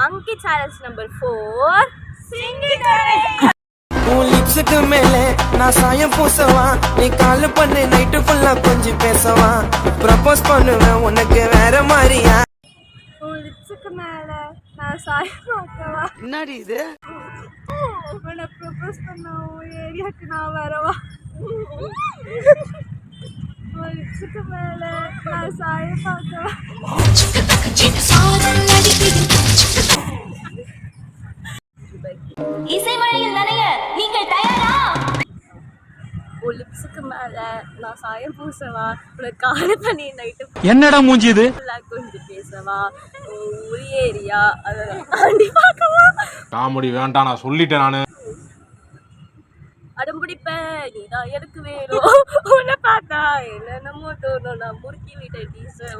Monkey challenge number 4. Sing it away. உன் லிப்ஸுக்கு மேலே நான் சாயம் பூசவா, நீ கால் பண்ணு நைட்டு ஃபுல்லா கொஞ்சம் பேசவா, ப்ரப்போஸ் பண்ணுவேன் உனக்கு வேற மாதிரியா. உன் லிப்ஸுக்கு மேல நான் சாயம் பார்க்கவா, என்னடி இது? உன்னை ப்ரப்போஸ் பண்ண உன் ஏரியாவுக்கு நான் வரவா. உன் லிப்ஸுக்கு மேல நான் சாயம் பார்க்கவா. இசைமழையில் நனைய நீங்கள் தயாரா? உன் லிப்ஸுக்கு மேல நான் சாயம் பூசவா, உனக்கு கால் பண்ணி நைட்டு என்னடா மூஞ்சி இது? கொஞ்சம் பேசவா, ஒரு ஏரியா அதை தாண்டி பார்க்கவா. காமெடி வேண்டாம், நான் சொல்லிட்டேன் நானு. அடம் பிடிப்பேன், நீதான் எனக்கு வேணும். உன்னை பார்த்தா என்னென்னமோ தோணும், நான் முறுக்கி விட்டேன் டீசர்.